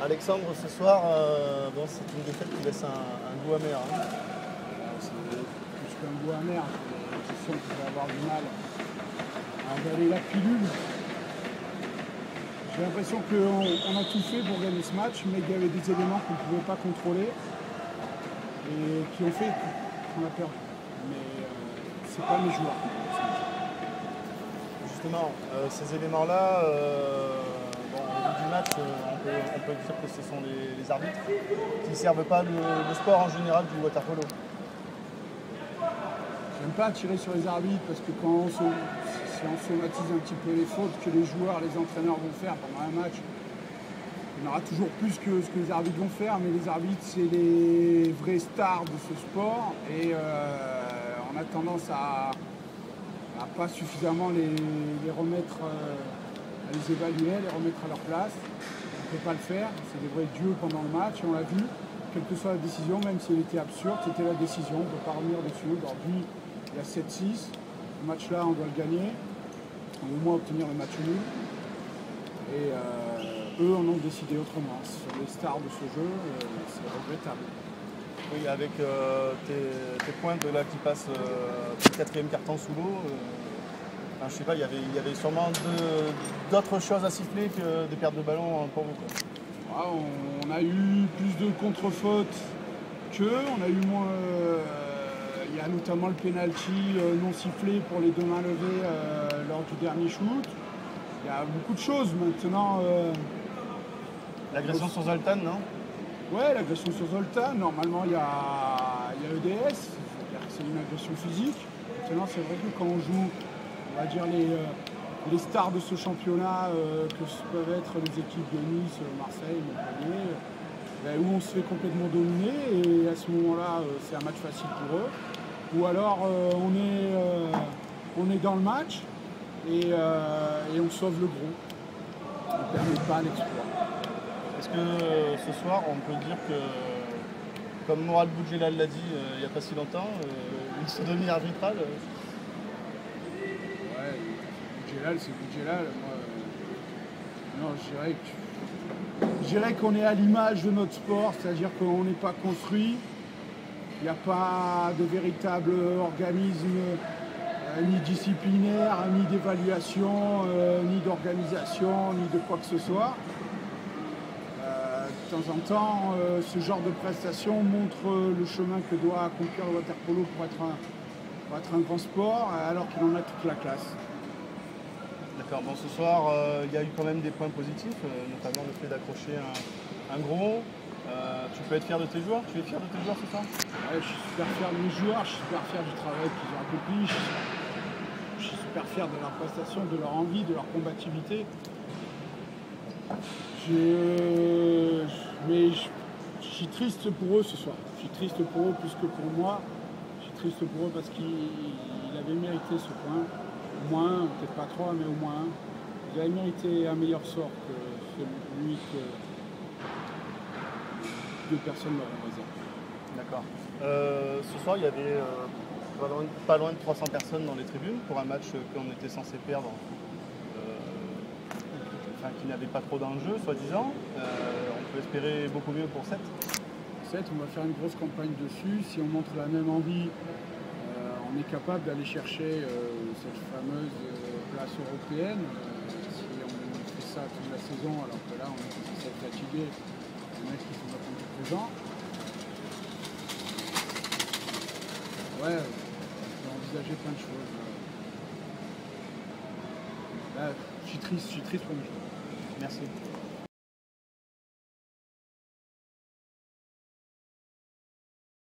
Alexandre, ce soir, bon, c'est une défaite qui laisse un goût amer. Hein. C'est plus qu'un goût amer. J'ai l'impression que je vais avoir du mal à avaler la pilule. J'ai l'impression qu'on a tout fait pour gagner ce match, mais qu'il y avait des éléments qu'on ne pouvait pas contrôler et qui ont fait qu'on a perdu. Mais c'est pas mes joueurs. Justement, ces éléments-là, bon, au bout du match, on peut dire que ce sont les arbitres qui ne servent pas le sport en général du water-polo. J'aime pas tirer sur les arbitres parce que si on somatise un petit peu les fautes que les joueurs, les entraîneurs vont faire pendant un match, il y en aura toujours plus que ce que les arbitres vont faire, mais les arbitres, c'est les vrais stars de ce sport et on a tendance à pas suffisamment les remettre, à les évaluer, à les remettre à leur place. On ne peut pas le faire, c'est des vrais dieux pendant le match, on l'a vu. Quelle que soit la décision, même si elle était absurde, c'était la décision, on ne peut pas revenir dessus. Aujourd'hui, il y a 7-6, ce match-là, on doit le gagner, on veut au moins obtenir le match nul. Et eux en ont décidé autrement. Sur les stars de ce jeu, c'est regrettable. Oui, avec tes pointes là qui passent le quatrième carton sous l'eau, enfin, je sais pas, il y avait sûrement d'autres choses à siffler que des pertes de ballon pour vous. Quoi. Ah, on a eu plus de contre-fautes qu'eux, on a eu moins. Il y a notamment le penalty non sifflé pour les deux mains levées lors du dernier shoot. Il y a beaucoup de choses maintenant. L'agression sur Zoltan, non? Ouais, l'agression sur Zoltan, normalement il y a EDS, c'est-à-dire que c'est une agression physique. Maintenant c'est vrai que quand on joue, on va dire les stars de ce championnat, que peuvent être les équipes de Nice, Marseille, Montpellier, où on se fait complètement dominer et à ce moment-là c'est un match facile pour eux. Ou alors on est dans le match et on sauve le gros. On ne permet pas l'exploit. Est-ce que ce soir, on peut dire que, comme Mourad Boudjelal l'a dit il n'y a pas si longtemps, une sodomie arbitrale Ouais, Boudjelal, c'est Boudjelal. Moi, non, je dirais qu'on est à l'image de notre sport, c'est-à-dire qu'on n'est pas construit. Il n'y a pas de véritable organisme ni disciplinaire, ni d'évaluation, ni d'organisation, ni de quoi que ce soit. De temps en temps, ce genre de prestation montre le chemin que doit accomplir le water-polo pour être un grand sport, alors qu'il en a toute la classe. D'accord, bon ce soir, il y a eu quand même des points positifs, notamment le fait d'accrocher un gros. Tu peux être fier de tes joueurs? Tu es fier de tes joueurs ce soir? Ouais, je suis super fier de mes joueurs, je suis super fier du travail qu'ils ont accompli, je suis super fier de leur prestation, de leur envie, de leur combativité. Mais je suis triste pour eux ce soir. Je suis triste pour eux plus que pour moi. Je suis triste pour eux parce qu'ils avaient mérité ce point. Au moins, peut-être pas 3, mais au moins 1. Ils avaient mérité un meilleur sort que celui que deux personnes leur ont réservé. D'accord. Ce soir, il y avait pas loin de 300 personnes dans les tribunes pour un match qu'on était censé perdre. Qui n'avait pas trop d'enjeux, soi-disant. On peut espérer beaucoup mieux pour 7. 7, on va faire une grosse campagne dessus. Si on montre la même envie, on est capable d'aller chercher cette fameuse place européenne. Si on fait ça toute la saison, alors que là, on est censé être fatigué, les mecs qui sont attendus présents. Ouais, on peut envisager plein de choses. Là, je suis triste pour mes joueurs. Merci.